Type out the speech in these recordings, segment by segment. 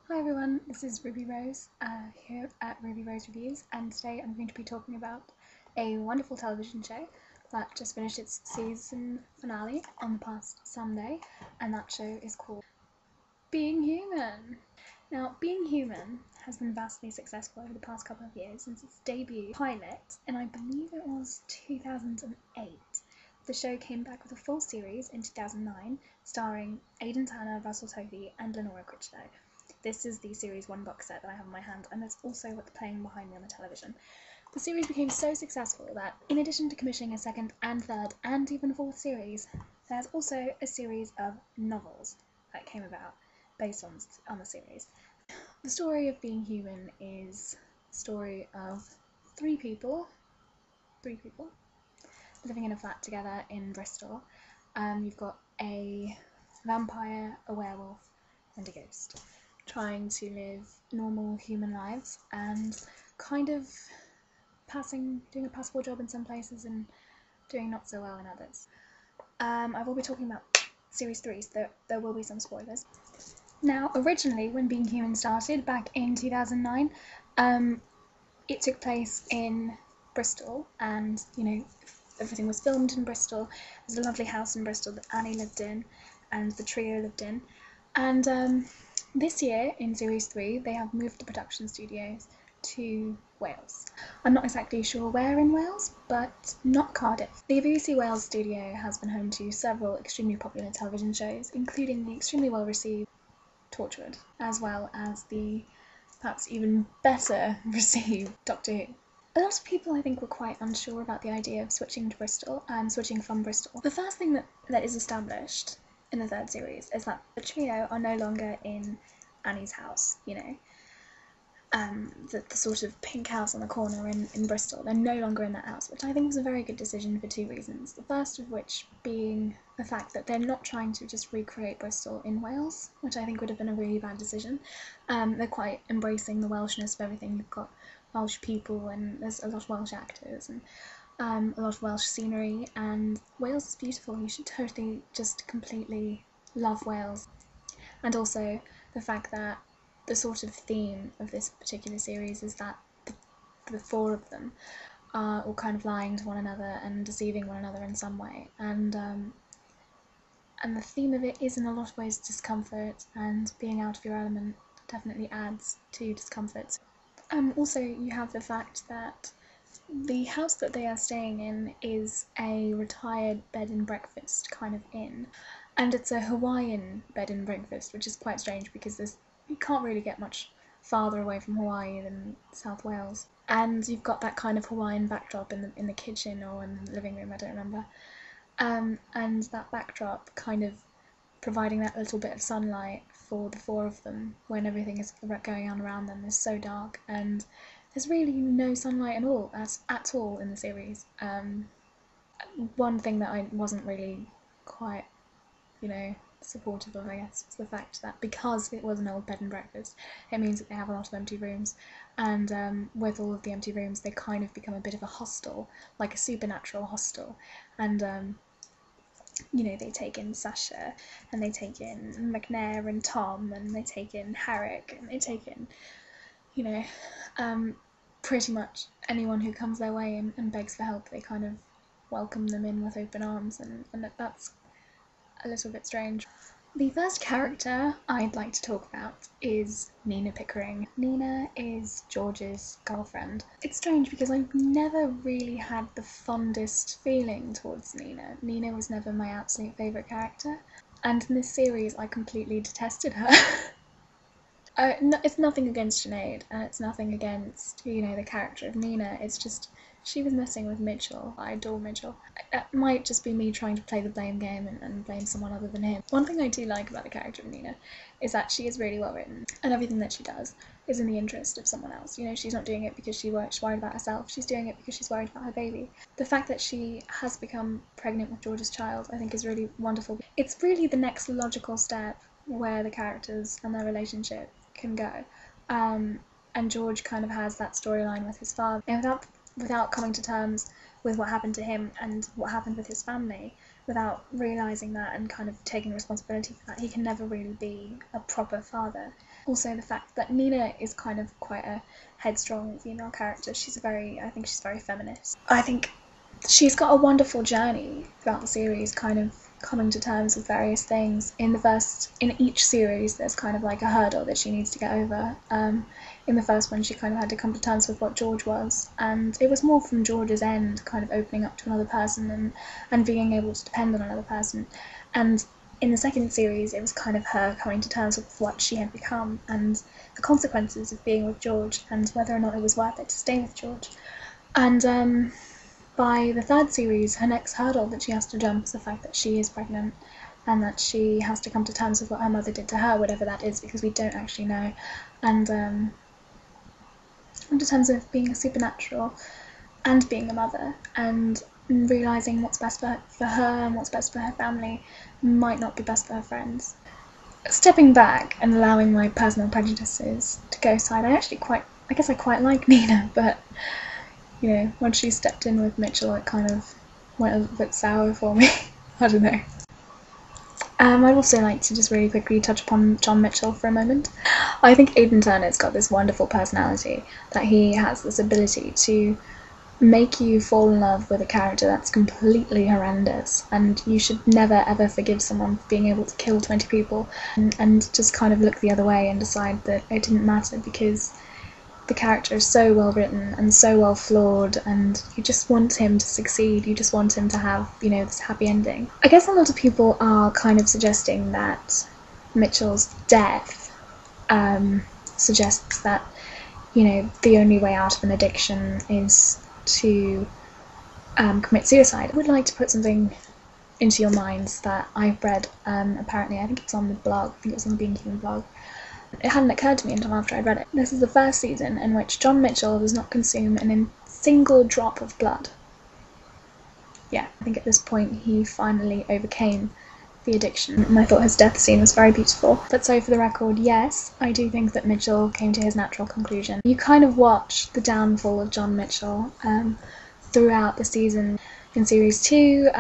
Hi everyone, this is Ruby Rose here at Ruby Rose Reviews, and today I'm going to be talking about a wonderful television show that just finished its season finale on the past Sunday, and that show is called Being Human. Now, Being Human has been vastly successful over the past couple of years since its debut pilot, and I believe it was 2008. The show came back with a full series in 2009, starring Aidan Turner, Russell Tovey, and Lenora Critchlow. This is the Series 1 box set that I have in my hand, and that's also what's playing behind me on the television. The series became so successful that, in addition to commissioning a second and third and even fourth series, there's also a series of novels that came about based on the series. The story of Being Human is the story of three people living in a flat together in Bristol. You've got a vampire, a werewolf, and a ghost, trying to live normal human lives and kind of doing a passable job in some places and doing not so well in others. I will be talking about Series 3, so there will be some spoilers. Now, originally, when Being Human started back in 2009, it took place in Bristol, and, everything was filmed in Bristol. There's a lovely house in Bristol that Annie lived in and the trio lived in. And this year, in Series 3, they have moved the production studios to Wales. I'm not exactly sure where in Wales, but not Cardiff. The BBC Wales studio has been home to several extremely popular television shows, including the extremely well-received Torchwood, as well as the perhaps even better received Doctor Who. A lot of people, I think, were quite unsure about the idea of switching to Bristol and switching from Bristol. The first thing that is established in the third series is that the trio are no longer in Annie's house, the sort of pink house on the corner in Bristol. They're no longer in that house, which I think was a very good decision for two reasons. The first of which being the fact that they're not trying to just recreate Bristol in Wales, which I think would have been a really bad decision. They're quite embracing the Welshness of everything. You've got Welsh people and there's a lot of Welsh actors and a lot of Welsh scenery, and Wales is beautiful. You should totally just completely love Wales. And also the fact that the sort of theme of this particular series is that the four of them are all kind of lying to one another and deceiving one another in some way, and the theme of it is in a lot of ways discomfort, and being out of your element definitely adds to discomfort. Also, you have the fact that the house that they are staying in is a retired bed and breakfast kind of inn, and it's a Hawaiian bed and breakfast, which is quite strange because you can't really get much farther away from Hawaii than South Wales. And you've got that kind of Hawaiian backdrop in the kitchen or in the living room, I don't remember. And that backdrop kind of providing that little bit of sunlight for the four of them when everything is going on around them is so dark, and there's really no sunlight at all in the series. One thing that I wasn't really quite, supportive of, I guess, was the fact that because it was an old bed and breakfast, it means that they have a lot of empty rooms, and with all of the empty rooms, they kind of become a bit of a hostel, like a supernatural hostel, and they take in Sasha, and they take in McNair and Tom, and they take in Herrick, and they take in, pretty much anyone who comes their way and begs for help. They kind of welcome them in with open arms, and that's a little bit strange. The first character I'd like to talk about is Nina Pickering. Nina is George's girlfriend. It's strange because I've never really had the fondest feeling towards Nina. Nina was never my absolute favourite character, and in this series I completely detested her. No, it's nothing against Sinead, and it's nothing against, the character of Nina. It's just she was messing with Mitchell. I adore Mitchell. That might just be me trying to play the blame game and blame someone other than him. One thing I do like about the character of Nina is that she is really well written, and everything that she does is in the interest of someone else. She's not doing it because she's worried about herself. She's doing it because she's worried about her baby. The fact that she has become pregnant with George's child, I think, is really wonderful. It's really the next logical step where the characters and their relationship can go. And George kind of has that storyline with his father, and without coming to terms with what happened to him and what happened with his family, without realising that and kind of taking responsibility for that, he can never really be a proper father. Also the fact that Nina is kind of quite a headstrong female character. I think she's very feminist. I think she's got a wonderful journey throughout the series, kind of coming to terms with various things. In each series there's kind of like a hurdle that she needs to get over. In the first one she kind of had to come to terms with what George was, and it was more from George's end, kind of opening up to another person and being able to depend on another person. And in the second series it was kind of her coming to terms with what she had become and the consequences of being with George and whether or not it was worth it to stay with George. And by the third series, her next hurdle that she has to jump is the fact that she is pregnant and that she has to come to terms with what her mother did to her, whatever that is, because we don't actually know. And come to terms with being a supernatural and being a mother and realising what's best for her and what's best for her family might not be best for her friends. Stepping back and allowing my personal prejudices to go aside, I guess I quite like Nina, but you know, once she stepped in with Mitchell, it kind of went a little bit sour for me. I don't know. I'd also like to just really quickly touch upon John Mitchell for a moment. I think Aidan Turner's got this wonderful personality, that he has this ability to make you fall in love with a character that's completely horrendous, and you should never ever forgive someone for being able to kill 20 people and just kind of look the other way and decide that it didn't matter because the character is so well written and so well flawed, and you just want him to succeed, you just want him to have, you know, this happy ending. I guess a lot of people are kind of suggesting that Mitchell's death suggests that, you know, the only way out of an addiction is to commit suicide. I would like to put something into your minds that I've read, apparently, I think it's on the blog, I think it was on the Being Human blog. It hadn't occurred to me until after I'd read it. This is the first season in which John Mitchell does not consume a single drop of blood. Yeah, I think at this point he finally overcame the addiction, and I thought his death scene was very beautiful. But so for the record, yes, I do think that Mitchell came to his natural conclusion. You kind of watch the downfall of John Mitchell throughout the season. In series 2,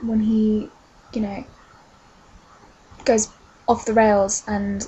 when he, you know, goes off the rails and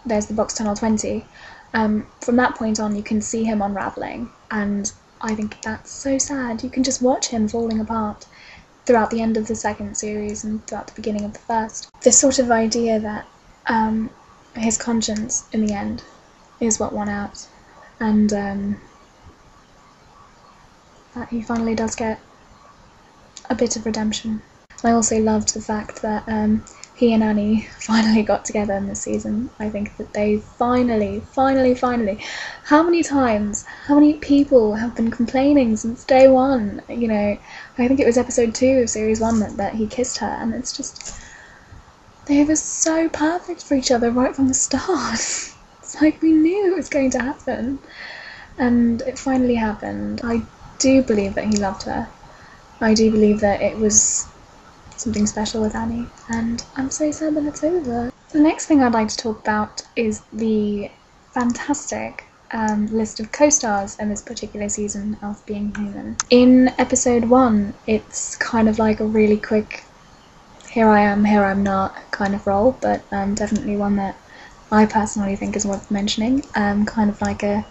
there's the Box Tunnel 20, from that point on you can see him unravelling, and I think that's so sad. You can just watch him falling apart throughout the end of the second series and throughout the beginning of the first. This sort of idea that his conscience in the end is what won out, and that he finally does get a bit of redemption. I also loved the fact that he and Annie finally got together in this season. I think that they finally, how many people have been complaining since day one, you know, I think it was episode 2 of series 1 that he kissed her, and it's just, they were so perfect for each other right from the start. It's like we knew it was going to happen, and it finally happened. I do believe that he loved her. I do believe that it was something special with Annie, and I'm so sad that it's over. The next thing I'd like to talk about is the fantastic list of co-stars in this particular season of Being Human. In episode 1, it's kind of like a really quick here I am, here I'm not kind of role, but definitely one that I personally think is worth mentioning. Kind of like a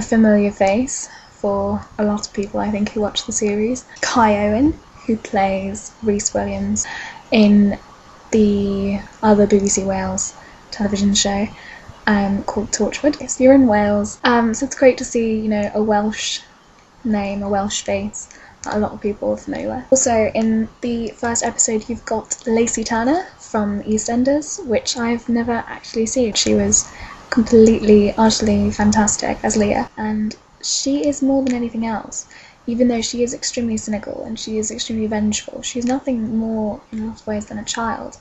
familiar face for a lot of people, I think, who watch the series. Kai Owen, who plays Rhys Williams in the other BBC Wales television show called Torchwood. Yes, you're in Wales, so it's great to see, you know, a Welsh name, a Welsh face that a lot of people are familiar with. Also, in the first episode, you've got Lacey Turner from EastEnders, which I've never actually seen. She was completely, utterly fantastic as Leah, and she is more than anything else. Even though she is extremely cynical and she is extremely vengeful, she's nothing more in a lot of ways than a child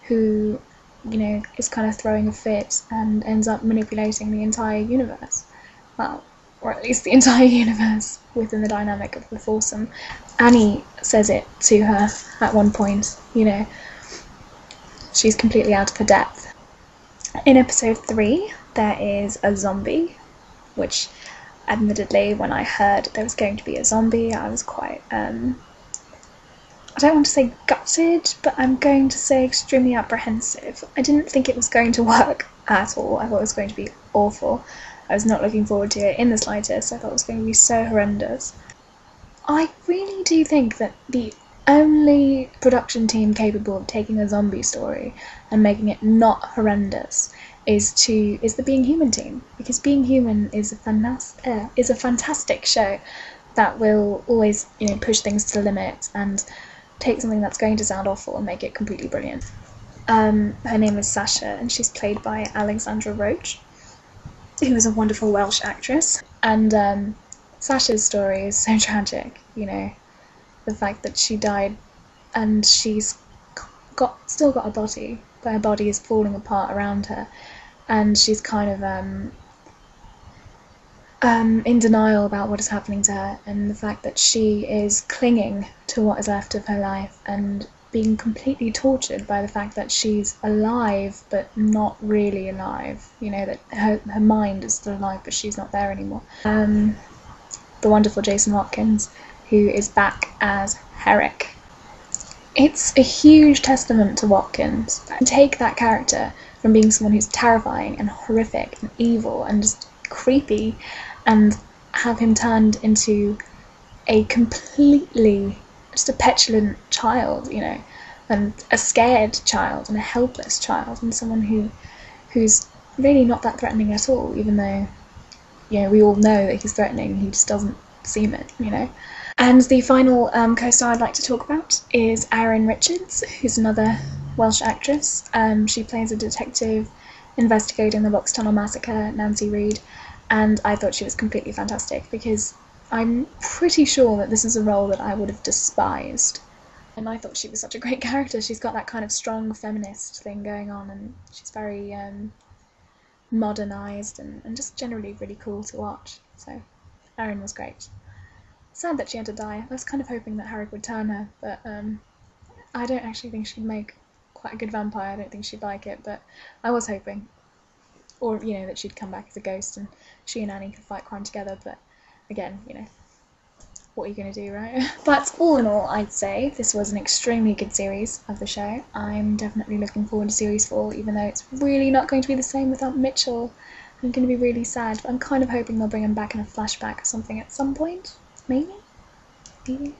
who, you know, is kind of throwing a fit and ends up manipulating the entire universe. Well, or at least the entire universe within the dynamic of the foursome. Annie says it to her at one point, you know, she's completely out of her depth. In episode 3, there is a zombie, which admittedly, when I heard there was going to be a zombie, I was quite I don't want to say gutted, but I'm going to say extremely apprehensive. I didn't think it was going to work at all. I thought it was going to be awful. I was not looking forward to it in the slightest. I thought it was going to be so horrendous. I really do think that the only production team capable of taking a zombie story and making it not horrendous is the Being Human team, because Being Human is a fantastic show that will always, you know, push things to the limit and take something that's going to sound awful and make it completely brilliant. Her name is Sasha, and she's played by Alexandra Roach, who is a wonderful Welsh actress. And Sasha's story is so tragic, you know, the fact that she died and she's still got a body, but her body is falling apart around her, and she's kind of in denial about what is happening to her, and the fact that she is clinging to what is left of her life and being completely tortured by the fact that she's alive but not really alive, you know, that her mind is still alive but she's not there anymore. The wonderful Jason Watkins, who is back as Herrick. It's a huge testament to Watkins. Take that character from being someone who's terrifying and horrific and evil and just creepy, and have him turned into a completely, just a petulant child, you know, and a scared child and a helpless child, and someone who's really not that threatening at all, even though, you know, we all know that he's threatening, he just doesn't seem it, you know. And the final co-star I'd like to talk about is Erin Richards, who's another Welsh actress. She plays a detective investigating the Box Tunnel Massacre, Nancy Reed, and I thought she was completely fantastic, because I'm pretty sure that this is a role that I would have despised. And I thought she was such a great character. She's got that kind of strong feminist thing going on, and she's very modernised and just generally really cool to watch. So Erin was great. Sad that she had to die. I was kind of hoping that Herrick would turn her, but I don't actually think she'd make quite a good vampire. I don't think she'd like it, but I was hoping. Or, you know, that she'd come back as a ghost and she and Annie could fight crime together, but again, you know, what are you going to do, right? But all in all, I'd say this was an extremely good series of the show. I'm definitely looking forward to series 4, even though it's really not going to be the same without Mitchell. I'm going to be really sad, but I'm kind of hoping they'll bring him back in a flashback or something at some point. Maybe?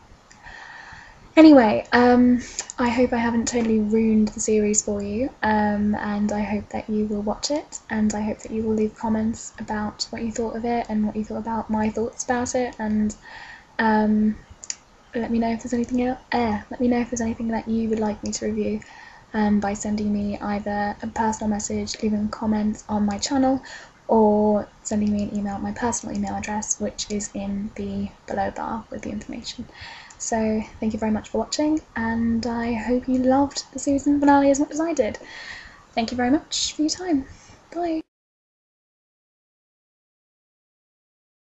Anyway, I hope I haven't totally ruined the series for you, and I hope that you will watch it, and I hope that you will leave comments about what you thought of it and what you thought about my thoughts about it, and let me know if there's anything else. Let me know if there's anything that you would like me to review, by sending me either a personal message, leaving comments on my channel, or sending me an email at my personal email address, which is in the below bar with the information. So thank you very much for watching, and I hope you loved the season finale as much as I did. Thank you very much for your time. Bye.